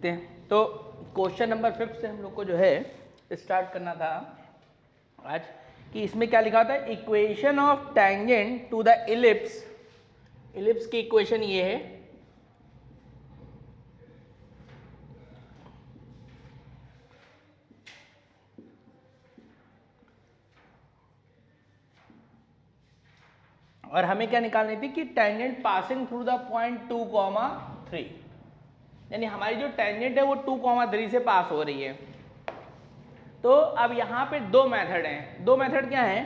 देखते हैं। तो क्वेश्चन नंबर 5 से हम लोग को जो है स्टार्ट करना था आज, कि इसमें क्या लिखा था, equation of tangent to the ellipse. Ellipse की इक्वेशन ये है, और हमें क्या निकालनी थी कि tangent passing through the point 2, 3, यानी हमारी जो टैंजेंट है वो 2, 3 से पास हो रही है। तो अब यहाँ पे दो मेथड हैं। दो मेथड क्या हैं,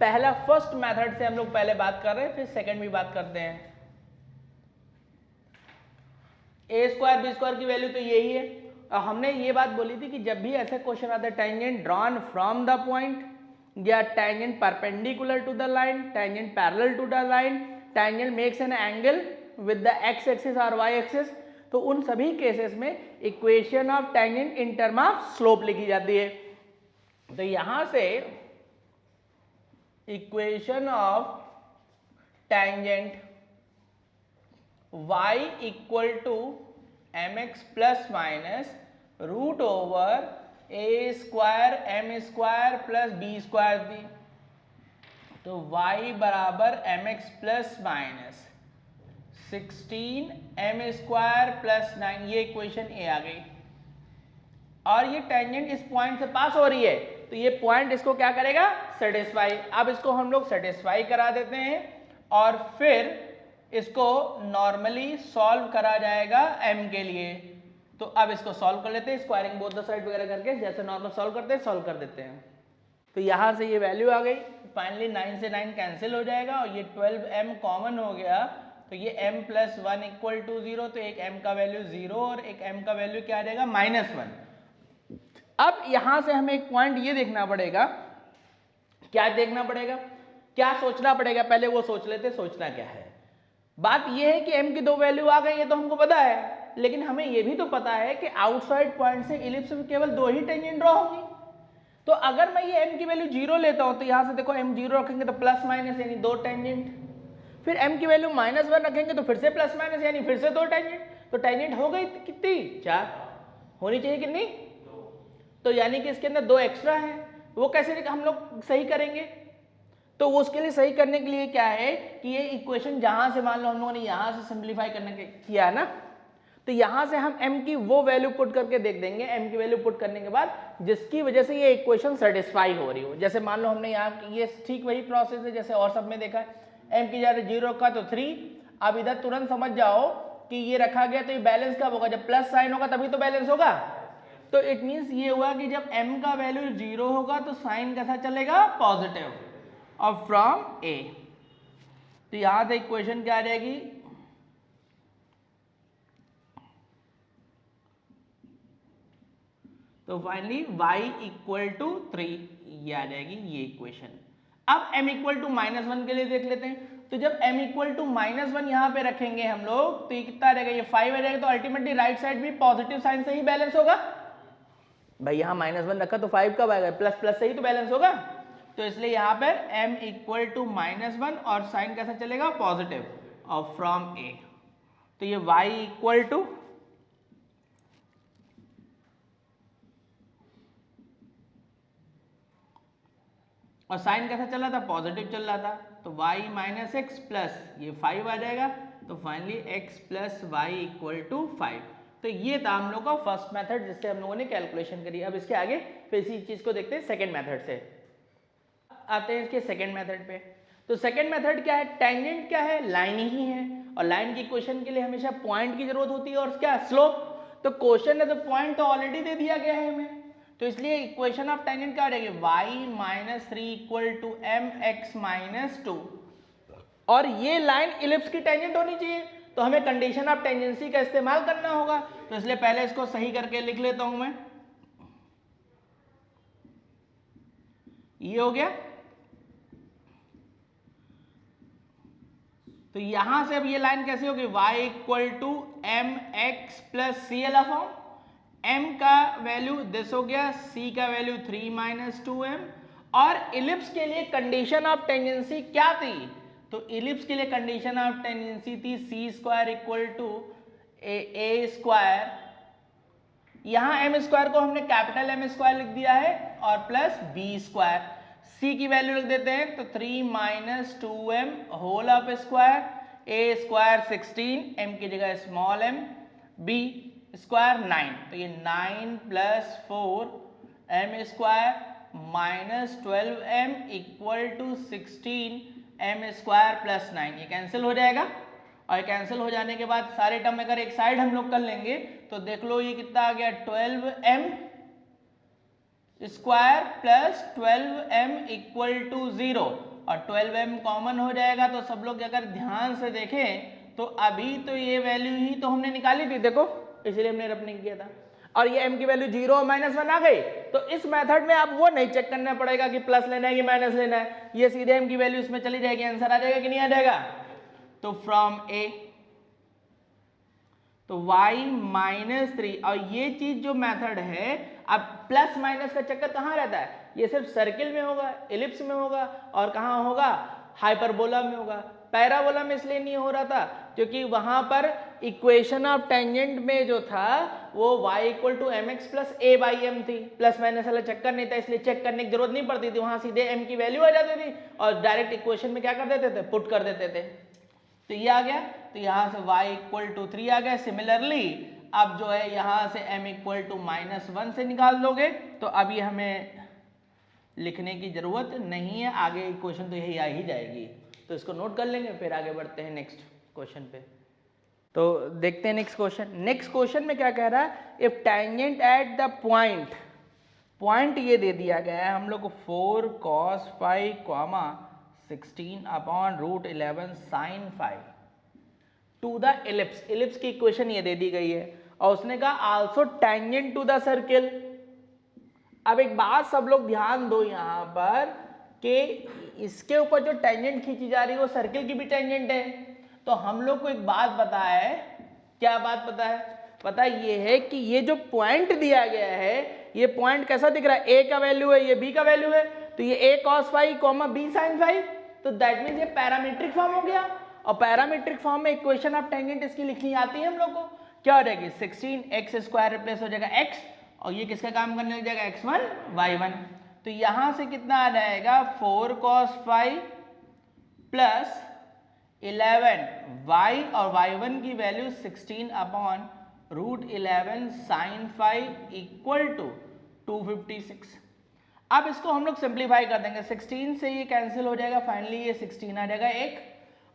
पहला फर्स्ट मेथड से हम लोग पहले बात कर रहे हैं, फिर सेकंड भी बात करते हैं। ए स्क्वायर बी स्क्वायर की वैल्यू तो यही है, और हमने ये बात बोली थी कि जब भी ऐसे क्वेश्चन आता है tangent drawn from the point, या tangent perpendicular to the line, tangent parallel to the line, tangent makes an angle with the X axis और वाई एक्सिस, तो उन सभी केसेस में equation of tangent in term of slope लिखी जाती है। तो यहां से equation of tangent y equal to M x plus minus root over A square M square plus B square थी। तो y बराबर m x plus minus 16 m square plus 9, ये इक्वेशन ए आ गई। और ये टेंजेंट इस पॉइंट से पास हो रही है, तो ये पॉइंट इसको क्या करेगा, सेटिस्फाई। अब इसको हम लोग सेटिस्फाई करा देते हैं और फिर इसको नॉर्मली सॉल्व करा जाएगा m के लिए। तो अब इसको सॉल्व कर लेते हैं, स्क्वायरिंग बोथ द साइड वगैरह करके, जैसे नॉर्मल सॉल्व करते हैं सॉल्व कर देते हैं। तो यहाँ से ये वैल्यू आ गई, फाइनली 9 से 9 कैंसिल हो जाएगा और ये 12m कॉमन हो गया। तो ये m प्लस 1 इक्वल टू 0, तो एक m का वैल्यू 0 और एक m का वैल्यू क्या आ जाएगा, -1। अब यहां से हमें एक पॉइंट ये देखना पड़ेगा, क्या देखना पड़ेगा, क्या सोचना पड़ेगा, पहले वो सोच लेते, सोचना क्या है। बात ये है कि m की दो वैल्यू आ गई, ये तो हमको पता है, लेकिन हमें ये भी तो पता है कि आउटसाइड पॉइंट से इलिप्स में केवल दो ही टेंजेंट ड्रॉ होंगी। तो अगर मैं ये m की वैल्यू 0 लेता हूं, तो यहां से देखो m 0 रखेंगे तो प्लस माइनस यानी दो टेंजेंट, फिर m की वैल्यू -1 रखेंगे तो फिर से प्लस माइनस यानी फिर से दो टेंजेंट। तो टेंजेंट हो गई कितनी, 4 होनी चाहिए, कितनी, तो यानी कि इसके अंदर दो एक्स्ट्रा हैं। वो कैसे हम लोग सही करेंगे, तो उसके लिए सही करने के लिए क्या है कि ये इक्वेशन जहां से मान लो हम लोगों ने यहां से सिंप्लीफाई करने के किया है ना, तो यहां से हम m की वो वैल्यू पुट करके देख देंगे, m की वैल्यू पुट करने के बाद जिसकी वजह से ये इक्वेशन सेटिस्फाई हो रही हो। जैसे मान लो हमने यहाँ, ये ठीक वही प्रोसेस है जैसे और सब में देखा है, m की जगह 0 रखा तो 3। अब इधर तुरंत समझ जाओ कि ये रखा गया तो ये बैलेंस कब होगा, जब प्लस साइन होगा तभी तो बैलेंस होगा। तो इट मीन्स ये हुआ कि जब m का वैल्यू 0 होगा तो साइन कैसा चलेगा, पॉजिटिव, और फ्रॉम a। तो यहां से इक्वेशन क्या आ जाएगी, तो फाइनली y इक्वल टू 3, ये आ जाएगी ये इक्वेशन। अब m इक्वल टू -1 के लिए देख लेते हैं। तो जब m इक्वल टू -1 यहां पे रखेंगे हम लोग, तो ये कितना रहेगा, ये 5 आ जाएगा। तो अल्टीमेटली राइट साइड भी पॉजिटिव साइन से ही बैलेंस होगा। भाई यहाँ -1 रखा तो 5 कब आएगा, प्लस प्लस से ही तो बैलेंस होगा। तो इसलिए यहाँ पर m इक्वल टू -1 और साइन कैसा चलेगा, पॉजिटिव, और फ्रॉम a। तो ये y इक्वल टू और साइन कैसा चल रहा था, पॉजिटिव चल रहा था, तो y माइनस एक्स प्लस ये 5 आ जाएगा। तो finally x plus y equal to 5। तो ये था हम लोग का फर्स्ट मेथड जिससे हम लोगों ने कैलकुलेशन करी। अब इसके आगे फिर इसी चीज को देखते हैं सेकंड मेथड से। आते हैं इसके सेकंड मेथड पे। तो सेकंड मेथड क्या है, टेंजेंट क्या है, लाइन ही है, और लाइन की इक्वेशन के लिए हमेशा पॉइंट की जरूरत होती है और क्या, स्लोप। तो क्वेश्चन है तो पॉइंट तो ऑलरेडी दे दिया गया है हमें, तो इसलिए इक्वेशन ऑफ टेंजेंट क्या रहेगी, y - 3 इक्वल टू mx - 2। और ये लाइन इलिप्स की टेंजेंट होनी चाहिए, तो हमें कंडीशन ऑफ टेंजेंसी का इस्तेमाल करना होगा। तो इसलिए पहले इसको सही करके लिख लेता हूं मैं, ये हो गया। तो यहां से अब ये लाइन कैसे होगी, y equal to mx plus CL/, m का वैल्यू दिस हो गया, c का वैल्यू 3 - 2m। और इलिप्स के लिए कंडीशन ऑफ टेंजेंसी क्या थी, तो इलिप्स के लिए कंडीशन ऑफ टेंजेंसी थी c² इक्वल टू a² यहाँ एम स्क्वायर को हमने कैपिटल एम स्क्वायर लिख दिया है और प्लस बी स्क्वायर, सी की वैल्यू लिख देते हैं तो 3 minus 2m whole of square, a square 16, m की जगह स्मॉल एम, बी स्क्वायर 9, तो ये 9 plus 4 m square minus 12m equal to 16 m square plus 9, ये कैंसिल हो जाएगा। और कैंसिल हो जाने के बाद सारे टर्म अगर एक साइड हम लोग कर लेंगे तो देख लो ये कितना आ गया 12m square plus 12m equal to 0, और 12m कॉमन हो जाएगा तो सब लोग अगर ध्यान से देखें तो अभी तो ये वैल्यू ही तो हमने निकाली थी, देखो इसलिए हमने रफनिंग किया था, और ये m की वैल्यू 0 और -1 आ गई। तो इस मेथड में अब वो नहीं चेक करना पड़ेगा कि प्लस लेना है कि माइनस लेना है, ये सीधे m की वैल्यू इसमें चली जाएगी, आंसर आ जाएगा कि नहीं आ जाएगा। तो फ्रॉम a तो y -3, और ये चीज जो मेथड है, अब प्लस माइनस का चक्कर कहाँ रहता है, ये सिर्फ सर्किल में होगा, एलिप्स में होगा, और कहाँ होगा, हाइपरबोला में होगा। पैराबोला में इसलिए नहीं हो रहा था क्योंकि वहां पर इक्वेशन ऑफ टेंजेंट में जो था वो y equal to M x plus a by m थी, प्लस माइनस वाला चक्कर नहीं था, इसलिए चेक करने की जरूरत नहीं पड़ती थी, वहां सीधे m की वैल्यू आ जाती थी और डायरेक्ट इक्वेशन में क्या कर देते थे, पुट कर देते थे। तो ये आ गया, तो यहाँ से y इक्वल टू 3 आ गया। सिमिलरली अब जो है यहाँ से m इक्वल टू -1 से निकाल दोगे तो अब ये हमें लिखने की जरूरत नहीं है, आगे इक्वेशन तो यही आ ही जाएगी, तो इसको नोट कर लेंगे, फिर आगे बढ़ते हैं नेक्स्ट क्वेश्चन पे। तो देखते हैं नेक्स्ट क्वेश्चन। नेक्स्ट क्वेश्चन में क्या कह रहा है, if tangent at the point ये दे दिया गया है हम लोग को 4 cos 5, 16 upon root 11 sin 5 to the ellipse, ellipse की इक्वेशन ये दे दी गई है, और उसने कहा also tangent to the circle. अब एक बात सब लोग ध्यान दो यहाँ पर कि इसके ऊपर जो टेंजेंट खींची जा रही है वो सर्किल की भी टेंजेंट है। तो हम लोग को एक बात पता है, क्या बात पता है, पता ये है कि ये जो पॉइंट दिया गया है, ये पॉइंट कैसा दिख रहा है, a का वैल्यू है, ये b का वैल्यू है, तो ये a cos 5, b sin 5, तो दैट मीन्स ये पैरामीट्रिक फॉर्म हो गया। और पैरामीट्रिक फॉर्म में इक्वेशन ऑफ टेंजेंट इसकी लिखनी आती है हम लोग को, क्या हो जाएगी 16x स्क्वायर रिप्लेस हो जाएगा x, और ये किसका काम करने लग जाएगा x1 y1, तो यहां से कितना आ जाएगा 4 cos 5 प्लस 11 y, और y1 की value 16 upon root 11 sin 5 equal to 256। अब इसको हम लोग सिंप्लीफाई कर देंगे, 16 से ये कैंसिल हो जाएगा, फाइनली ये 16 आ जाएगा एक,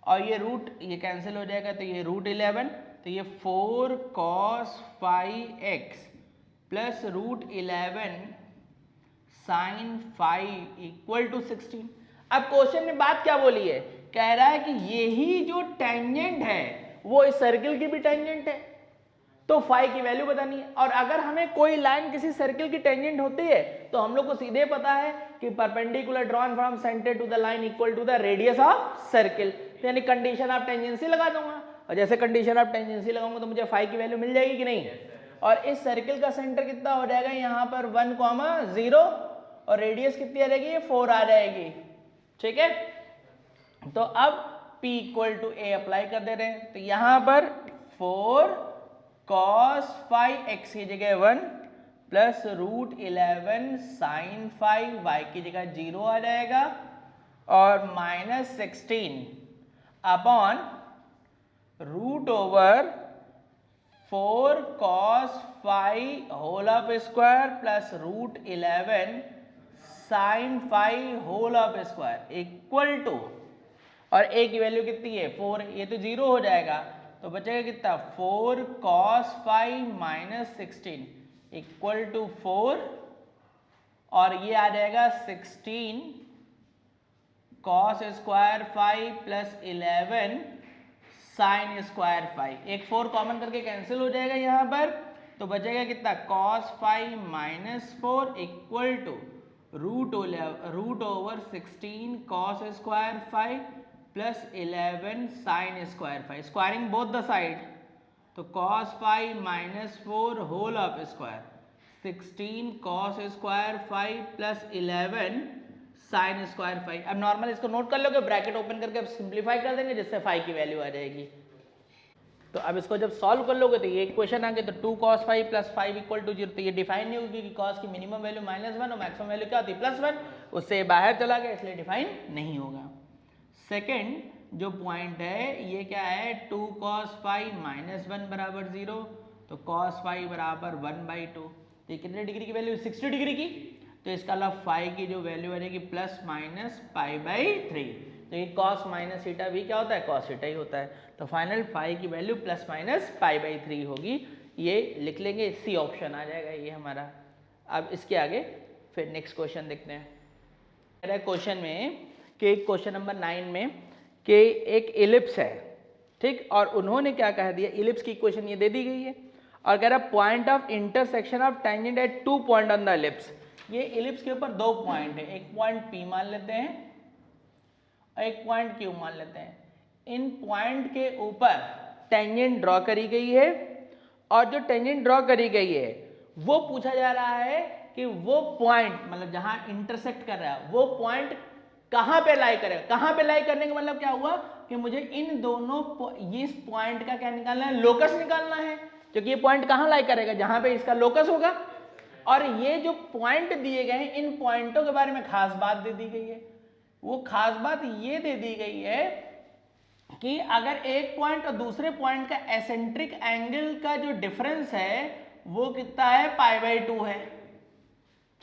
और ये रूट ये कैंसिल हो जाएगा तो ये रूट 11, तो ये 4 cos 5x plus root 11 sin 5 equal to 16। अब क्वेश्चन में बात क्या बोली है, कह रहा है कि यही जो टेंजेंट है वो इस सर्किल की भी टेंजेंट है, तो फाई की वैल्यू बतानी है। और अगर हमें कोई लाइन किसी सर्किल की टेंजेंट होती है तो हम लोग को सीधे पता है कि perpendicular drawn from centre to the line equal to the radius of circle, यानी कंडीशन ऑफ टेंजेंसी लगा दूंगा, और जैसे कंडीशन ऑफ टेंजेंसी लगाऊंगा तो मुझे फाई की वैल्यू मिल जाएगी कि नहीं। और इस सर्किल का सेंटर कितना हो जाएगा यहाँ पर 1, 0, और रेडियस कितनी आ जाएगी, 4 आ जाएगी, ठीक है। तो अब P equal to A apply कर दे रहे हैं, तो यहाँ पर 4 cos 5x की जगह 1 प्लस रूट 11 sin 5, y की जगह 0 आ जाएगा, और -16 upon root over 4 cos 5 whole of square plus root 11 sin 5 whole of square equal to, और a की वैल्यू कितनी है 4, ये तो 0 हो जाएगा, तो बचेगा कितना 4 cos 5 -16 इक्वल टू 4, और ये आ जाएगा 16 cos square 5 plus 11 sin square 5, एक 4 कॉमन करके कैंसिल हो जाएगा यहाँ पर, तो बचेगा कितना cos 5 -4 equal to root over 16 cos square 5 plus 11 sin square 5, squaring both the side, तो cos 5 -4 whole of square 16 cos square 5 plus 11 sin square 5। अब नॉर्मल इसको नोट कर लोगे, ब्रैकेट ओपन करके अब सिंप्लीफाई कर देंगे जिससे 5 की वैल्यू आ जाएगी। तो अब इसको जब सॉल्व कर लोगे तो ये इक्वेशन आ गई, तो 2 cos 5 प्लस 5 इक्वल टू 0। तो ये डिफाइन नहीं होगी कि cos की मिनिमम वैल्यू -1 और मैक्सिमम वैल्यू क्या होती है +1, उससे बाहर चला गया इसलिए डिफाइन नहीं होगा। सेकेंड जो पॉइंट है ये क्या है, 2 cos 5 -1 बराबर 0, तो cos 5 बराबर 1/2। तो ये कितने डिग्री की वैल्यू, 60 डिग्री की। तो इसका मतलब फाई की जो वैल्यू बनेगी ±π/3। तो ये cos माइनस थीटा भी क्या होता है, cos थीटा ही होता है। तो फाइनल फाई की वैल्यू ±π/3 होगी, ये लिख लेंगे, सी ऑप्शन आ जाएगा ये हमारा। अब इसके आगे फिर नेक्स्ट क्वेश्चन देखते हैं। मेरा क्वेश्चन में कि क्वेश्चन नंबर 9 में कि एक इलिप्स है, ठीक, और उन्होंने क्या कह दिया, इलिप्स की इक्वेशन ये दे दी गई है और कह रहा point of intersection of tangent eight 2 point on the ellipse. ये इलिप्स के ऊपर 2 पॉइंट है, एक पॉइंट P मान लेते हैं और एक पॉइंट Q मान लेते हैं। इन पॉइंट के ऊपर टेंजेंट ड्रॉ करी गई है और जो टेंजेंट ड्रॉ करी गई है वो पूछा जा रहा है कि वो पॉइंट मतलब जहां इंटरसेक्ट कर रहा है वो पॉइंट कहां पे लाई करेगा। कहां पे लाई करने का मतलब क्या हुआ कि मुझे इन दोनों इस पॉइंट का क्या निकालना है, लोकस निकालना है, क्योंकि ये पॉइंट कहां लाई करेगा, जहां पे इसका लोकस होगा। और ये जो पॉइंट दिए गए हैं इन पॉइंटों के बारे में खास बात दे दी गई है। वो खास बात ये दे दी गई है कि अगर एक पॉइंट और दूसरे पॉइंट का एसेंट्रिक एंगल का जो डिफरेंस है वो कितना है, π/2 है,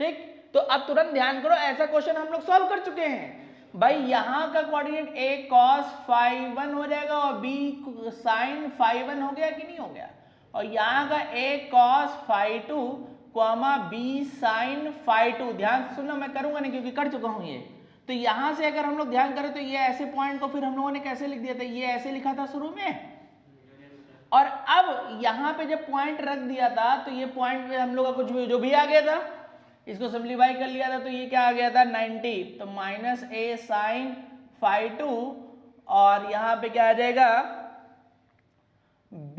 ठीक। तो अब तुरंत ध्यान करो, ऐसा क्वेश्चन हम लोग सॉल्व कर चुके हैं भाई। यहां का कोऑर्डिनेट a cos φ1 हो जाएगा और b sin φ1 हो गया कि नहीं हो गया, और यहां का a cos φ2 b sin φ2। ध्यान से सुनना, मैं करूंगा नहीं क्योंकि कर चुका हूं ये। तो यहां से अगर हम लोग ध्यान करें तो ये ऐसे पॉइंट को फिर हम लोगों ने कैसे लिख दिया था, ये ऐसे लिखा था शुरू में, और अब यहां पे जब पॉइंट रख दिया था तो ये पॉइंट पे हम लोग का कुछ भी जो भी आ गया था, इसको सिंप्लीफाई कर लिया था तो ये क्या आ गया था 90, तो -a sin φ2 और यहां पे क्या आ जाएगा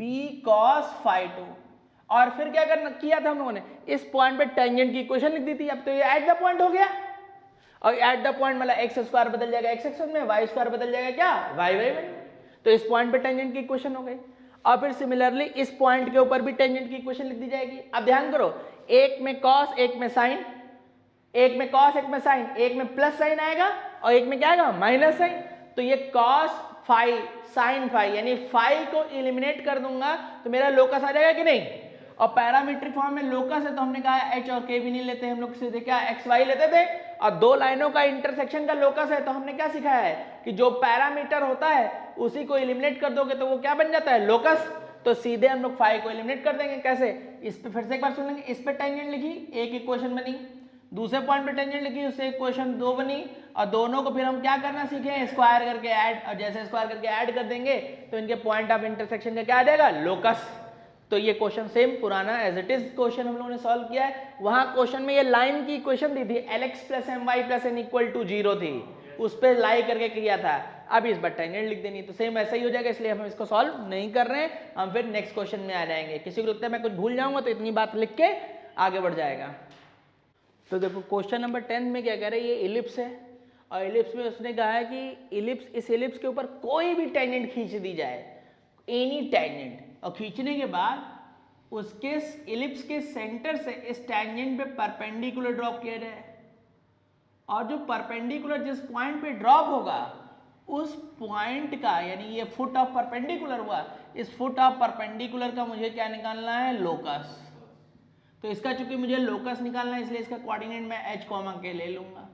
b cos φ2। और फिर क्या करना किया था हम लोगों ने, इस पॉइंट पे टेंजेंट की इक्वेशन लिख दी थी। अब तो ये एट द पॉइंट हो गया, और एट द पॉइंट मतलब x² बदल जाएगा x में, y² बदल जाएगा क्या y में। तो इस पॉइंट पे टेंजेंट की इक्वेशन हो गई। और फिर सिमिलरली इस पॉइंट के ऊपर भी टेंजेंट की इक्वेशन लिख दी जाएगी। अब ध्यान करो, एक में cos एक में sin, एक में cos एक में sin, एक में प्लस साइन आएगा और एक में क्या आएगा माइनस साइन। तो ये cos फाई sin फाई यानी फाई को एलिमिनेट कर दूंगा तो मेरा लोकस आ जाएगा कि नहीं। और पैरामीट्रिक फॉर्म में लोकस है तो हमने कहा h और k भी नहीं लेते हम लोग, सीधे क्या xy लेते थे। और दो लाइनों का इंटरसेक्शन का लोकस है तो हमने क्या सिखाया है कि जो पैरामीटर होता है उसी को एलिमिनेट कर दोगे तो वो क्या बन जाता है, लोकस। तो सीधे हम लोग फाई को एलिमिनेट कर देंगे। कैसे, इस पे फिर से एक बार सुन लेंगे। इस पे टेंजेंट लिखी, एक इक्वेशन बनी, दूसरे पॉइंट पे टेंजेंट लिखी, उससे इक्वेशन 2 बनी, और दोनों को फिर हम क्या करना सीखे, स्क्वायर करके ऐड। और जैसे स्क्वायर करके ऐड कर देंगे तो इनके पॉइंट ऑफ इंटरसेक्शन का क्या आ जाएगा, लोकस। तो ये क्वेश्चन सेम पुराना एज इट इज क्वेश्चन हम लोगों ने सॉल्व किया है। वहां क्वेश्चन में ये लाइन की इक्वेशन दी थी, Lx + My + N = 0 थी, उस पर लाई करके किया था। अब इस बार टेंजेंट लिख देनी, तो सेम ऐसा ही हो जाएगा, इसलिए हम इसको सॉल्व नहीं कर रहे हैं। हम फिर नेक्स्ट क्वेश्चन में आ जाएंगे। किसी को लगता है मैं कुछ भूल जाऊंगा तो इतनी बात लिख के आगे बढ़ जाएगा। तो देखो क्वेश्चन नंबर 10 में क्या कह रहे हैं, ये इलिप्स है और इलिप्स में उसने कहा है कि इस इलिप्स के ऊपर कोई भी टेंजेंट खींच दी जाए, एनी टेंजेंट, और खींचने के बाद उसके इलिप्स के सेंटर से इस टेंजेंट पे परपेंडिकुलर ड्रॉप किया जाए, और जो परपेंडिकुलर जिस पॉइंट पे ड्रॉप होगा उस पॉइंट का यानी ये फुट ऑफ परपेंडिकुलर हुआ, इस फुट ऑफ परपेंडिकुलर का मुझे क्या निकालना है, लोकस। तो इसका चूंकि मुझे लोकस निकालना है इसलिए इसका कोऑर्डिनेट मैं h, k ले लूंगा।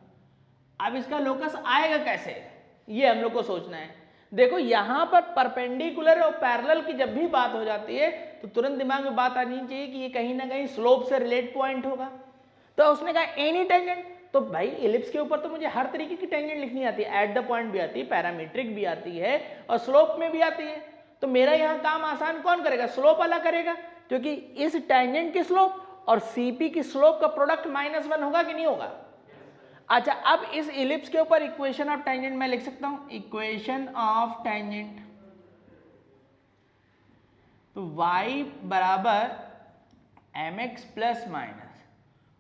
अब इसका लोकस आएगा कैसे, ये हम लोग को सोचना है। देखो यहां पर परपेंडिकुलर और पैरेलल की जब भी बात हो जाती है तो तुरंत दिमाग में बात आनी चाहिए कि ये कहीं ना कहीं स्लोप से रिलेट पॉइंट होगा। तो उसने कहा एनी टेंजेंट, तो भाई इलिप्स के ऊपर तो मुझे हर तरीके की टेंजेंट लिखनी आती है, एट द पॉइंट भी आती है, पैरामीट्रिक भी आती है और स्लोप में भी आती है। तो मेरा यहाँ काम आसान कौन करेगा, स्लोप वाला करेगा, क्योंकि इस टेंजेंट की स्लोप और सीपी की स्लोप का प्रोडक्ट -1 होगा कि नहीं होगा। अच्छा, अब इस इलिप्स के ऊपर इक्वेशन ऑफ टेंजेंट मैं लिख सकता हूं, इक्वेशन ऑफ टेंजेंट। तो y बराबर mx +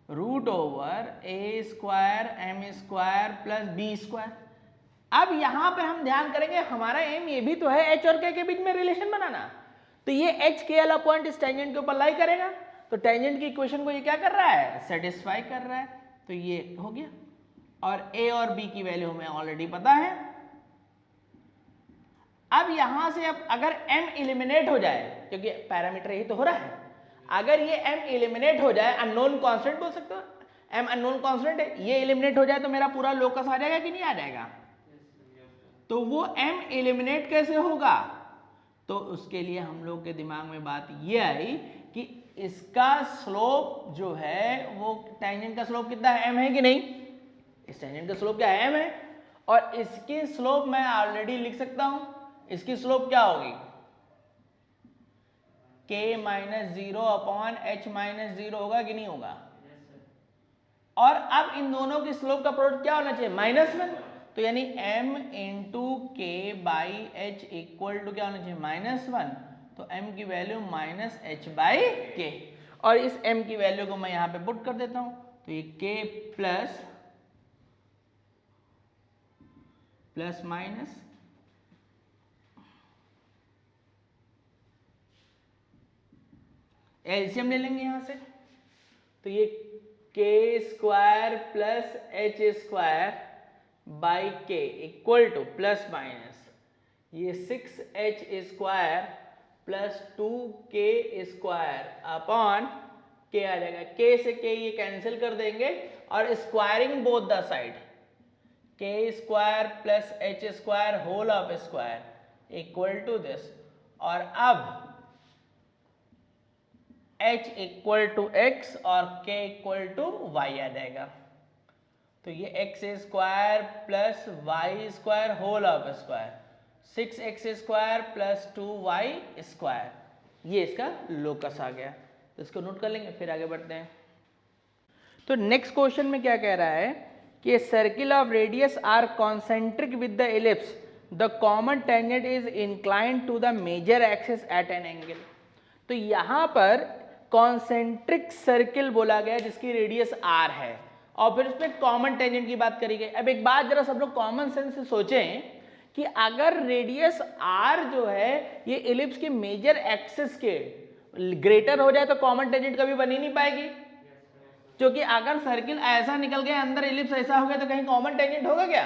(√a² m² + b²). अब यहां पर हम ध्यान करेंगे, हमारा एम ये भी तो है h और k के बीच में रिलेशन बनाना। तो ये एच के वाला पॉइंट इस टेंजेंट के ऊपर लाई करेगा, तो टेंजेंट की इक्वेशन को ये क्या कर रहा है, सेटिस्फाई कर रहा है। तो ये हो गया, और ए और बी की वैल्यू हमें ऑलरेडी पता है। अब यहां से अब अगर m इलिमिनेट हो जाए, क्योंकि पैरामीटर यही तो हो रहा है, अगर ये m इलिमिनेट हो जाए, अननोन कांस्टेंट बोल सकते हो, m अननोन कांस्टेंट है, ये इलिमिनेट हो जाए तो मेरा पूरा लोकस आ जाएगा कि नहीं आ जाएगा? तो वो m इलिमिनेट कैसे होगा? तो उसके लिए हम लोग के दिमाग में बात ये आई कि इसका स्लोप जो है वो टेंजेंट का स्लोप कितना है, m है कि नहीं? इस टेंजेंट का स्लोप क्या है, m है, और इसकी स्लोप मैं ऑलरेडी लिख सकता हूं, इसकी स्लोप क्या होगी, k minus 0 upon h minus 0 होगा कि नहीं होगा? और अब इन दोनों की स्लोप का प्रोडक्ट क्या होना चाहिए, -1, तो यानी m इंटू के बाई एच इक्वल टू क्या होना चाहिए, -1, तो m की वैल्यू -h बाई के, और इस m की वैल्यू को मैं यहां पे पुट कर देता हूं, तो ये k प्लस माइनस एलसीएम ले लेंगे यहां से, तो ये के square plus h square by के इक्वल टू प्लस माइनस ये 6h square plus 2k square upon के आ जाएगा, के से के ये कैंसिल कर देंगे और squaring both the side, k square plus h square whole of square equal to this, और अब h इक्वल टू एक्स और k इक्वल टू वाई आ जाएगा, तो ये x square plus y square whole of square 6x square plus 2y square, ये इसका locus आ गया, तो इसको नोट कर लेंगे, फिर आगे बढ़ते हैं। तो नेक्स्ट क्वेश्चन में क्या कह रहा है कि circle of radius r concentric with the ellipse, the common tangent is inclined to the major axis at an angle. तो यहाँ पर कॉन्सेंट्रिक सर्किल बोला गया जिसकी रेडियस r है, और फिर उसमें कॉमन टेंजेंट की बात करी गई। अब एक बात जरा सब लोग कॉमन सेंस से सोचें कि अगर रेडियस r जो है ये एलिप्स के मेजर एक्सिस के ग्रेटर हो जाए तो कॉमन टेंजेंट कभी बन ही नहीं पाएगी, क्योंकि अगर सर्किल ऐसा निकल गया अंदर एलिप्स ऐसा हो गया तो कहीं कॉमन टेंजेंट होगा क्या,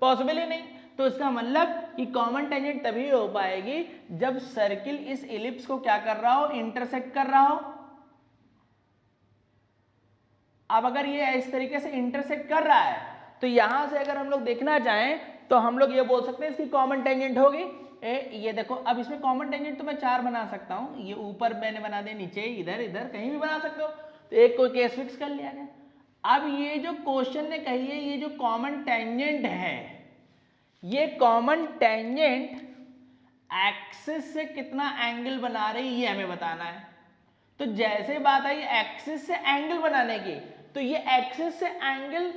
पॉसिबल ही नहीं। तो इसका मतलब कि कॉमन टेंजेंट तभी हो पाएगी जब सर्किल इस एलिप्स को क्या कर रहा हो, इंटरसेक्ट कर रहा हो। अब अगर ये इस तरीके से इंटरसेक्ट कर रहा है तो यहां से अगर हम लोग देखना चाहें तो हम लोग ये बोल सकते हैं इसकी कॉमन टेंजेंट होगी ये देखो, अब इसमें कॉमन टेंजेंट तो मैं 4 बना सकता हूं, ये ऊपर मैंने बना दिया, नीचे इधर इधर कहीं भी बना सकते हो, तो एक कोई केस फिक्स कर लिया गया। अब ये जो क्वेश्चन ने कही है ये जो कॉमन टेंजेंट है, ये कॉमन टेंजेंट एक्सिस से कितना एंगल बना रही है ये हमें बताना है। तो जैसे बात आई एक्सिस से एंगल बनाने की, तो ये एक्सिस से एंगल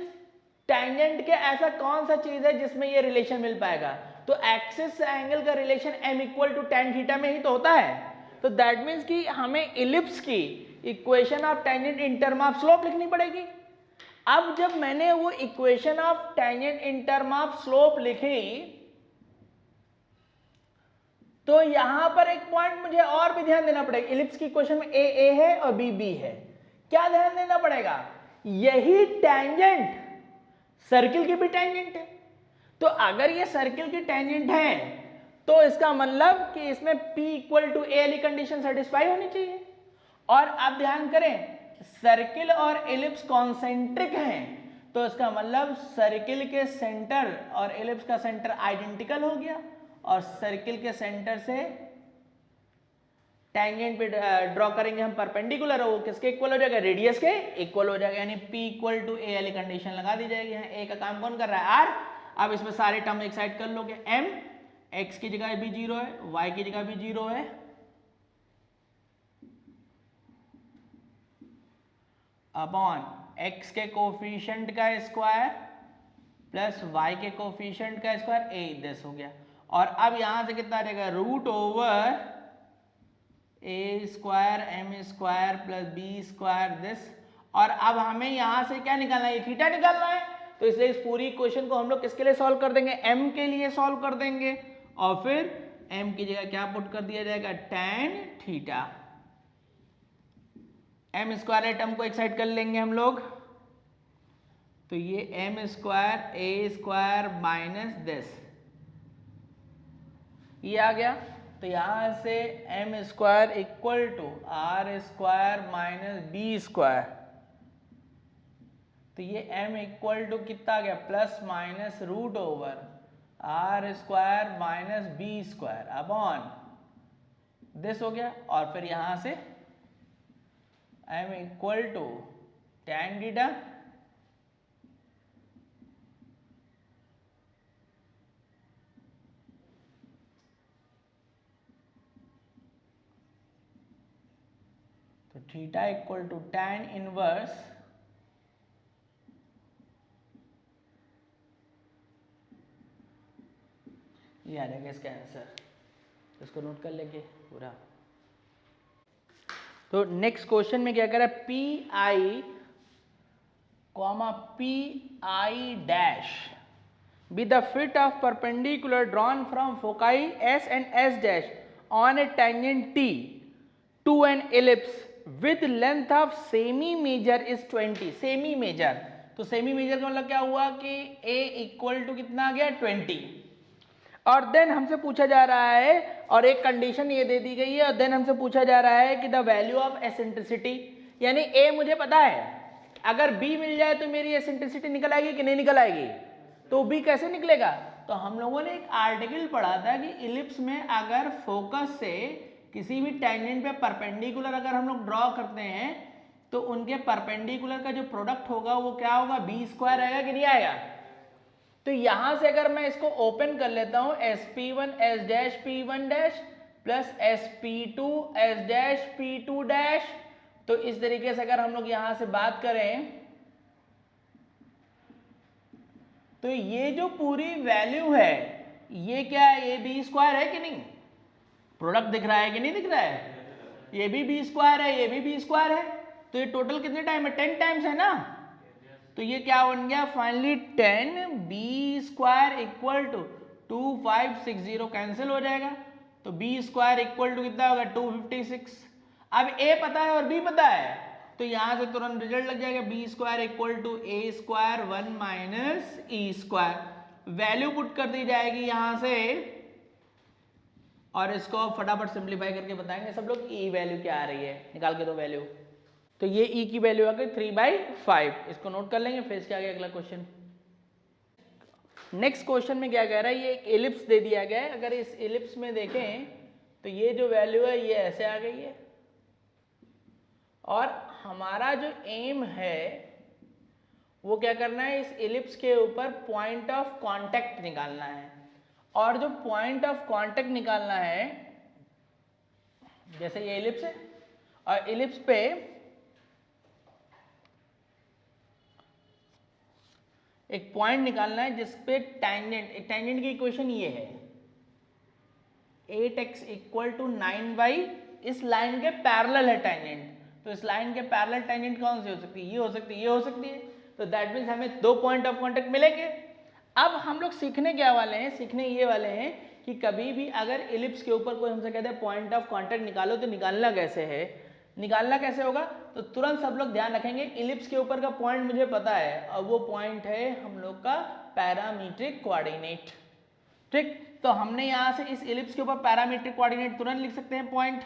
टेंजेंट के ऐसा कौन सा चीज है जिसमें ये रिलेशन मिल पाएगा, तो एक्सिस से एंगल का relation m equal to tan theta में ही तो होता है। तो दैट मीन्स कि हमें इलिप्स की equation of tangent in term of slope लिखनी पड़ेगी। अब जब मैंने वो equation of tangent in term of slope लिखी तो यहां पर एक पॉइंट मुझे और भी ध्यान देना पड़ेगा, इलिप्स की इक्वेशन में a है और b है, क्या ध्यान देना पड़ेगा, यही टेंजेंट सर्किल की भी टेंजेंट है। तो अगर ये सर्किल की टेंजेंट है तो इसका मतलब कि इसमें p इक्वल टू a वाली कंडीशन सेटिस्फाई होनी चाहिए। और आप ध्यान करें सर्किल और एलिप्स कॉन्सेंट्रिक हैं, तो इसका मतलब सर्किल के सेंटर और एलिप्स का सेंटर आइडेंटिकल हो गया, और सर्किल के सेंटर से टेंजेंट पे ड्रॉ करेंगे हम परपेंडिकुलर, वो किसके इक्वल हो जाएगा, रेडियस के इक्वल हो जाएगा, यानी p इक्वल टू a वाली कंडीशन लगा दी जाएगी। यहाँ a का काम कौन कर रहा है, r। अब इसमें सारे टर्म एक साइड कर लोगे, m x की जगह भी 0 है, y की जगह भी 0 है, अपॉन x के कोफिशिएंट का स्क्वायर प्लस y के कोफिशिएंट का स्क्वायर, a दिस हो गया। और अब यहां से कितना आ जाएगा, root over a square m square plus b square this. और अब हमें यहां से क्या निकालना है, थीटा निकालना है, तो इसलिए इस पूरी इक्वेशन को हम लोग किसके लिए सॉल्व कर देंगे, m के लिए सॉल्व कर देंगे, और फिर m की जगह क्या पुट कर दिया जाएगा, tan थीटा। m स्क्वायर है, टर्म को एक साइड कर लेंगे हम लोग, तो ये m square a square minus this, ये आ गया। तो यहां से m square equal to r square minus B square, तो ये m इक्वल टू कितना आ गया, plus minus root over R square minus B square upon this हो गया। और फिर यहां से m equal to tan theta तो theta equal to tan inverse ये आ जाएगा इसका आंसर, इसको नोट कर लेंगे पूरा। तो नेक्स्ट क्वेश्चन में क्या कह रहा है, P I comma P I dash be the feet of perpendicular drawn from foci S and S dash on a tangent T to an ellipse with length of semi major is 20। Semi major, तो semi major का मतलब क्या हुआ कि a equal to कितना आ गया, 20। और देन हमसे पूछा जा रहा है, और एक कंडीशन ये दे दी गई है, और देन हमसे पूछा जा रहा है कि द वैल्यू ऑफ एसेंट्रिसिटी, यानी a मुझे पता है, अगर b मिल जाए तो मेरी एसेंट्रिसिटी निकल आएगी कि नहीं निकल आएगी, तो b कैसे निकलेगा। तो हम लोगों ने एक आर्टिकल पढ़ा था कि इलिप्स में अगर फोकस से किसी भी टेंजेंट पे परपेंडिकुलर अगर हम लोग ड्रॉ करते हैं तो उनके परपेंडिकुलर का जो प्रोडक्ट होगा वो क्या होगा, बी स्क्वायर आएगा कि नहीं आएगा। तो यहां से अगर मैं इसको ओपन कर लेता हूं, sp1 s dash p1 dash plus sp2 s dash p2 dash, तो इस तरीके से अगर हम लोग यहां से बात करें तो ये जो पूरी वैल्यू है ये क्या है, ये बी स्क्वायर है कि नहीं, प्रोडक्ट दिख रहा है कि नहीं दिख रहा है, ये भी बी स्क्वायर है, ये भी बी स्क्वायर है, तो ये टोटल कितने टाइम है, 10 टाइम्स है ना। तो ये क्या बन गया finally, 10 b square equal to 2560 cancel हो जाएगा, तो बी स्क्वायर इक्वल टू कितना होगा, 256। अब ए पता है और बी पता है, तो यहां से तुरंत रिजल्ट लग जाएगा, b square equal to A square 1 minus e square. Value put कर दी जाएगी यहां से, और इसको फटाफट सिंप्लीफाई करके बताएंगे सब लोग ई वैल्यू क्या आ रही है, निकाल के दो वैल्यू। तो ये ई की वैल्यू आ गई 3/5, इसको नोट कर लेंगे। फिर क्या गया अगला क्वेश्चन, नेक्स्ट क्वेश्चन में क्या कह रहा है, ये एक एलिप्स दे दिया गया है, अगर इस एलिप्स में देखें तो ये जो वैल्यू है ये ऐसे आ गई है, और हमारा जो एम है वो क्या करना है, इस एलिप्स के ऊपर पॉइंट ऑफ कांटेक्ट निकालना है, और जो पॉइंट ऑफ कांटेक्ट निकालना है, जैसे ये एलिप्स है और एलिप्स पे एक पॉइंट निकालना है जिसपे टेंजेंट, एक टेंजेंट की इक्वेशन ये है 8x इक्वल टू 9y, इस लाइन के पैरेलल है टेंजेंट, तो इस लाइन के पैरेलल टेंजेंट कौन सी हो सकती है, ये हो सकती है, ये हो सकती है, तो दैट मीन्स हमें दो पॉइंट ऑफ कांटेक्ट मिलेंगे। अब हम लोग सीखने क्या वाले हैं, सीखने ये वाले हैं कि कभी भी अगर एलिप्स के ऊपर कोई हमसे कहते हैं पॉइंट ऑफ कांटेक्ट निकालो, तो निकालना कैसे है, निकालना कैसे होगा, तो तुरंत सब लोग ध्यान रखेंगे, एलिप्स के ऊपर का पॉइंट मुझे पता है, और वो पॉइंट है हम लोग का पैरामीट्रिक कोऑर्डिनेट, ठीक। तो हमने यहां से इस एलिप्स के ऊपर पैरामीट्रिक कोऑर्डिनेट तुरंत लिख सकते हैं, पॉइंट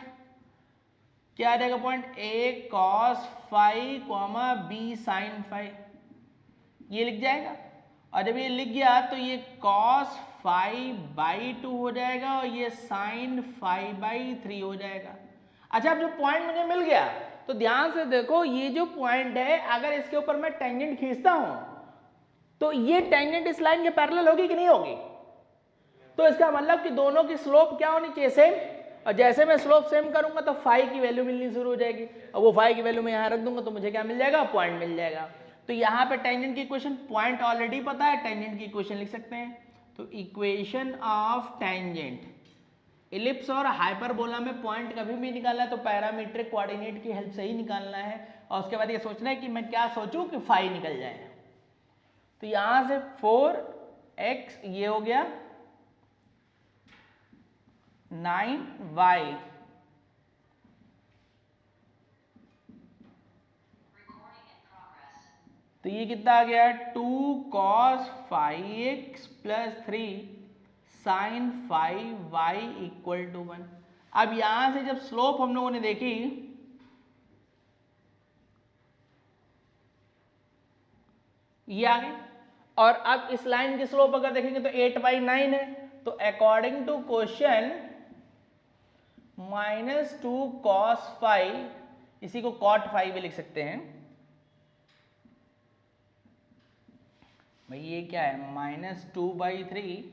क्या आ जाएगा, point a cos phi comma b sin phi, ये लिख जाएगा। और जब ये लिख गया तो ये cos फाई बाई 2 हो जाएगा, और ये sin फाई बाई 3 हो जाएगा। अच्छा, अब जो पॉइंट मुझे मिल गया तो ध्यान से देखो, ये जो पॉइंट है अगर इसके ऊपर मैं टेंजेंट खींचता हूं तो ये टेंजेंट इस लाइन के पैरेलल होगी कि नहीं होगी, तो इसका मतलब कि दोनों की स्लोप क्या होनी चाहिए, सेम, और जैसे मैं स्लोप सेम करूंगा तो फाई की वैल्यू मिलनी शुरू हो जाएगी, और वो फाई की वैल्यू मैं यहाँ रख दूंगा तो मुझे क्या मिल जाएगा, पॉइंट मिल जाएगा। तो यहाँ पे टेंजेंट की इक्वेशन, पॉइंट ऑलरेडी पता है, टेंजेंट की इक्वेशन लिख सकते हैं, तो इक्वेशन ऑफ टेंजेंट, इलिप्स और हाइपरबोला में पॉइंट कभी भी निकालना है तो पैरामीट्रिक कोऑर्डिनेट की हेल्प से ही निकालना है, और उसके बाद ये सोचना है कि मैं क्या सोचूं कि फाई निकल जाए। तो यहां से 4x ये हो गया 9y। तो ये कितना आ गया 2 cos 5x plus 3 sin 5y equal to 1। अब यहां से जब स्लोप हम लोगों ने देखी, ये आ गई, और अब इस लाइन की स्लोप अगर देखेंगे तो 8/9 है। तो अकॉर्डिंग टू क्वेश्चन -2 cos 5, इसी को cot 5 भी लिख सकते हैं भाई, ये क्या है -2/3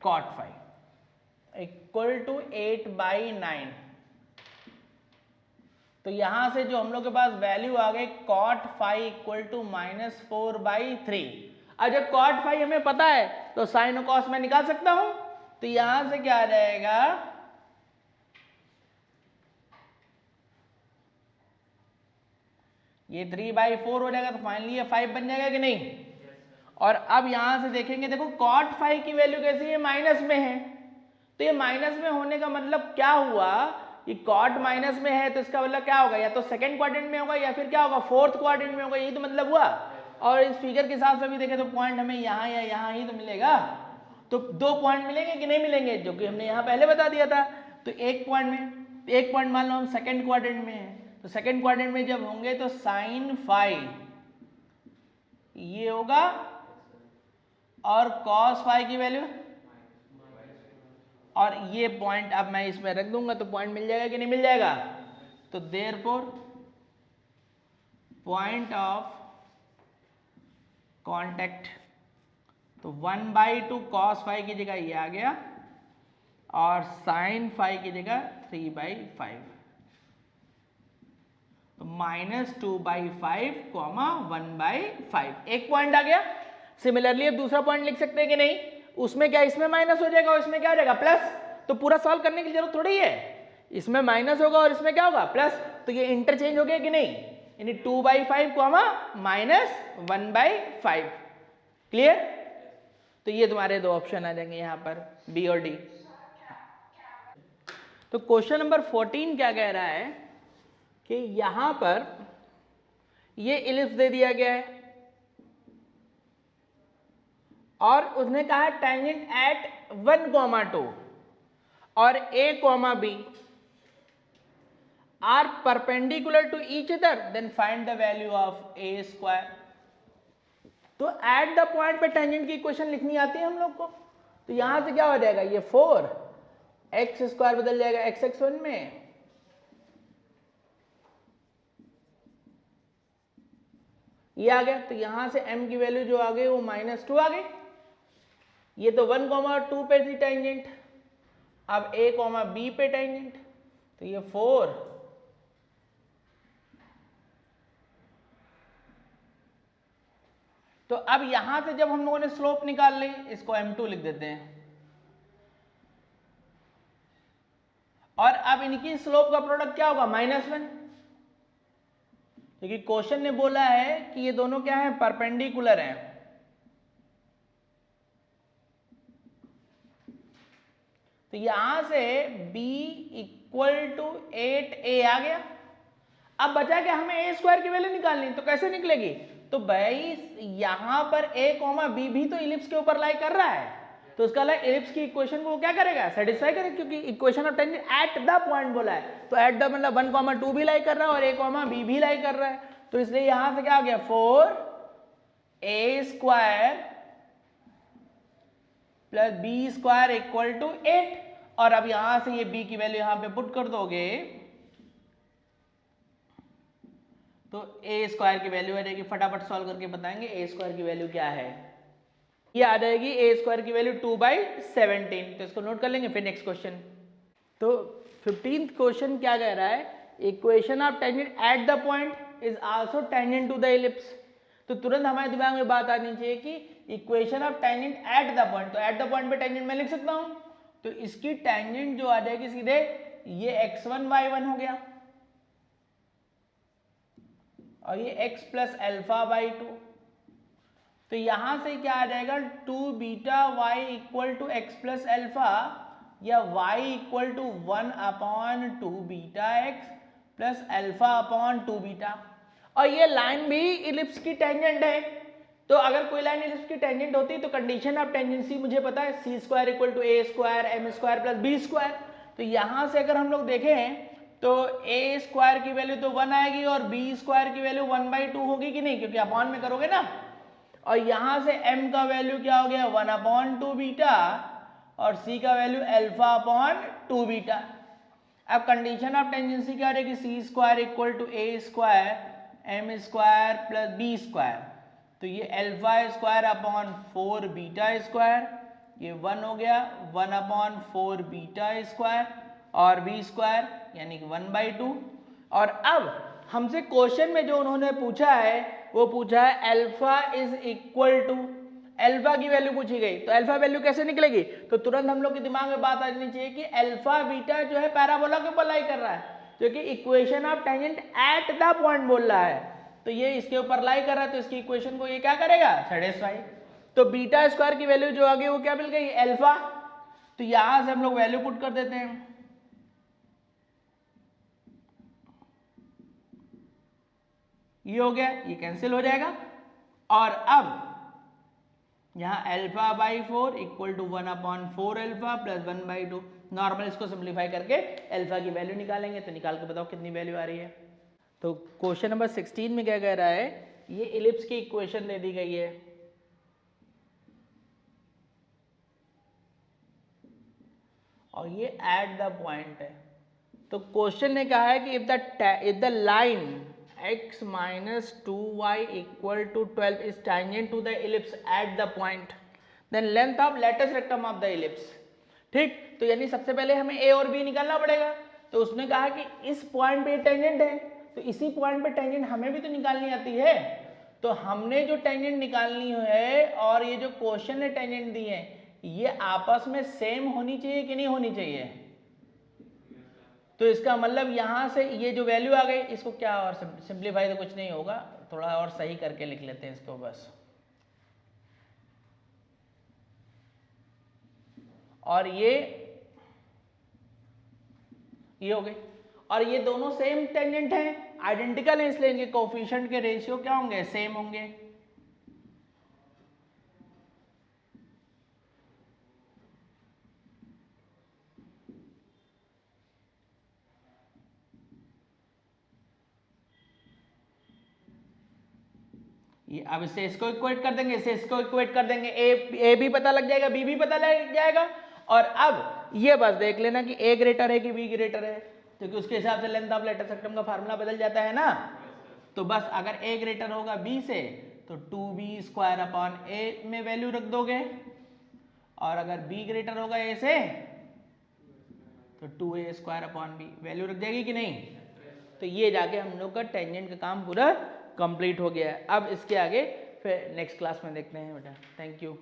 cot 5 इक्वल टू 8/9। तो यहां से जो हम लोग के पास वैल्यू आ गई cot 5 इक्वल टू -4/3। अब जब cot 5 हमें पता है तो साइन और कॉस मैं निकाल सकता हूं। तो यहां से क्या आ जाएगा, ये 3/4 हो जाएगा, तो फाइनली ये 5 बन जाएगा कि नहीं। और अब यहां से देखेंगे, देखो cot 5 की वैल्यू कैसी है, माइनस में है। तो ये माइनस में होने का मतलब क्या हुआ, ये cot माइनस में है, तो इसका मतलब क्या होगा, या तो सेकंड क्वाड्रेंट में होगा या फिर क्या होगा, फोर्थ क्वाड्रेंट में होगा, यही तो मतलब हुआ। और इस फिगर के हिसाब से भी देखें तो पॉइंट हमें यहाँ या यहाँ ही तो मिलेगा। तो 2 पॉइंट मिलेंगे कि नहीं मिलेंगे, जो कि हमने यहाँ पहले बता दिया था। तो एक पॉइंट मान लो हम सेकंड क्वाड्रेंट में है, तो सेकंड क्वाड्रेंट में जब होंगे तो sin 5 ये होगा, और cos 5 की वैल्यू, और ये पॉइंट अब मैं इसमें रख दूंगा तो पॉइंट मिल जाएगा कि नहीं मिल जाएगा। तो देयरफॉर पॉइंट ऑफ कांटेक्ट, तो 1/2 cos 5 की जगह ये आ गया, और sin 5 की जगह 3/5, तो -2/5, 1/5 एक पॉइंट आ गया। सिमिलरली अब दूसरा पॉइंट लिख सकते हैं कि नहीं, उसमें क्या, इसमें माइनस हो जाएगा और इसमें क्या हो जाएगा प्लस। तो पूरा सॉल्व करने की जरूरत थोड़ी है, इसमें माइनस होगा और इसमें क्या होगा प्लस, तो ये इंटरचेंज हो गया कि नहीं, यानी 2/5 -1/5। क्लियर। तो ये तुम्हारे दो ऑप्शन आ जाएंगे यहाँ पर, बी और डी। तो क्वेश्चन नंबर 14 क्या कह रहा है कि यहां पर ये इलिप्स दे दिया गया है और उसने कहा टेंजेंट एट 1, 2 और a, b are perpendicular to each other, then find the value of a square. तो एट द पॉइंट पे टेंजेंट की इक्वेशन लिखनी आती है हम लोग को। तो यहां से क्या हो जाएगा, ये 4x स्क्वायर बदल जाएगा xx1 में, ये आ गया। तो यहां से m की वैल्यू जो आ गई वो -2 आ गई। ये तो 1, 2 पे थी टेंजेंट, अब a, b पे टेंजेंट, तो ये 4 तो अब यहां से जब हम लोगों ने स्लोप निकाल ली, इसको m2 लिख देते हैं, और अब इनकी स्लोप का प्रोडक्ट क्या होगा -1, क्योंकि क्वेश्चन ने बोला है कि ये दोनों क्या है, परपेंडिकुलर हैं। तो यहां से b इक्वल टू 8a आ गया। अब बचा क्या, हमें a स्क्वायर की वैल्यू निकालनी, तो कैसे निकलेगी, तो भाई यहां पर a, b भी तो इलिप्स के ऊपर लाई कर रहा है, तो उसका लाइक इलिप्स की इक्वेशन को क्या करेगा, सेटिस्फाई करेगा, क्योंकि equation of tangent at the point बोला है। तो एट द मतलब 1, 2 भी लाई कर रहा है और a, b भी लाई कर रहा है। तो इसलिए यहां से क्या आ गया, 4a square plus b square equal to 8। और अब यहां से ये b की वैल्यू यहां पे पुट कर दोगे तो a स्क्वायर की वैल्यू आ जाएगी, फटाफट सॉल्व करके बताएंगे a स्क्वायर की वैल्यू क्या है। ये आ जाएगी a स्क्वायर की वैल्यू 2/17। तो इसको नोट कर लेंगे। फिर नेक्स्ट क्वेश्चन, तो 15th क्वेश्चन क्या कह रहा है, equation of tangent at the point is also tangent to the ellipse. तो तुरंत हमारे दिमाग में बात आनी चाहिए कि equation of tangent at the point, तो एट द पॉइंट पे टेंजेंट मैं लिख सकता हूं, तो इसकी टेंजेंट जो आ जाएगी सीधे ये x1 y1 हो गया, और ये x प्लस अल्फा बाई 2। तो यहां से क्या आ जाएगा, 2 beta y equal to x plus alpha या y equal to 1/2 beta x plus alpha upon 2 beta. और ये लाइन भी इलिप्स की टेंजेंट है, तो अगर कोई लाइन इलिप्स की टेंजेंट होती तो कंडीशन ऑफ टेंजेंसी मुझे पता है, C square equal to A square M square plus B square. तो यहां से अगर हम लोग देखें तो ए स्क्वायर की वैल्यू तो 1 आएगी और बी स्क्वायर की वैल्यू 1/2 होगी कि नहीं, क्योंकि अपॉन में करोगे ना। और यहां से m का वैल्यू क्या हो गया 1/2 बीटा और c का वैल्यू अल्फा अपॉन 2 बीटा। अब कंडीशन ऑफ टेंजेंसी क्या रहेगी, C square equal to A square M square plus B square. तो ये alpha square upon 4 beta square, ये 1 हो गया 1/4 बीटा स्क्वायर और बी स्क्वायर यानी कि 1/2। और अब हमसे क्वेश्चन में जो उन्होंने पूछा है वो पूछा है alpha is equal to, alpha की वैल्यू पूछी गई, तो अल्फा वैल्यू कैसे निकलेगी, तो तुरंत हम लोग के दिमाग में बात आ जानी चाहिए कि अल्फा बीटा जो है पैराबोला के ऊपर लाई कर रहा है, जो कि equation of tangent at the point बोल रहा है, तो ये इसके ऊपर लाई कर रहा है, तो इसकी इक्वेशन को ये क्या करेगा सेटिस्फाई। तो बीटा स्क्वायर की वैल्यू जो आ गई वो क्या मिल गई अल्फा। तो यहां से हम लोग वैल्यू पुट कर देते हैं, ये हो गया, ये कैंसिल हो जाएगा। और अब यहां alpha by 4 equal to 1/4 alpha plus 1/2। नॉर्मल इसको सिंप्लीफाई करके अल्फा की वैल्यू निकालेंगे, तो निकाल के बताओ कितनी वैल्यू आ रही है। तो क्वेश्चन नंबर 16 में क्या कह रहा है, ये इलिप्स की इक्वेशन दे दी गई है, और ये एट द पॉइंट है। तो क्वेश्चन ने कहा है कि if the line x minus 2y equal to 12 is tangent to the ellipse at the point, then length of lattice rectum of the ellipse। ठीक, तो यानी सबसे पहले हमें a और b निकालना पड़ेगा। तो उसने कहा कि इस पॉइंट पे टेंजेंट है, तो इसी पॉइंट पे टेंजेंट हमें भी तो निकालनी आती है। तो हमने जो टेंजेंट निकालनी है और ये जो क्वेश्चन ने टेंजेंट दी है ये आपस में सेम होनी चाहिए कि नहीं होनी चाहिए। तो इसका मतलब यहां से ये जो वैल्यू आ गई, इसको क्या और सिंप्लीफाई तो कुछ नहीं होगा, थोड़ा और सही करके लिख लेते हैं इसको बस। और ये हो गई, और ये दोनों सेम टेंजेंट हैं, आइडेंटिकल है, इसलिए इनके कोफिशिएंट के रेशियो क्या होंगे सेम होंगे। ये अब इससे इसको इक्वेट कर देंगे, इससे इसको इक्वेट कर देंगे, ए भी पता लग जाएगा, बी भी पता लग जाएगा। और अब ये बस देख लेना कि ए ग्रेटर है कि बी ग्रेटर है, क्योंकि उसके हिसाब से लेंथ ऑफ लेटस रेक्टम का फार्मूला बदल जाता है ना। तो बस अगर ए ग्रेटर होगा बी से तो 2b स्क्वायर अपॉन ए में वैल्यू रख दोगे, और अगर बी ग्रेटर होगा ए से तो 2a square upon B value रख जाएगी कि नहीं। तो ये जाके हम लोग का टेंजेंट का काम पूरा कंप्लीट हो गया है। अब इसके आगे फिर नेक्स्ट क्लास में देखते हैं बेटा। Thank you.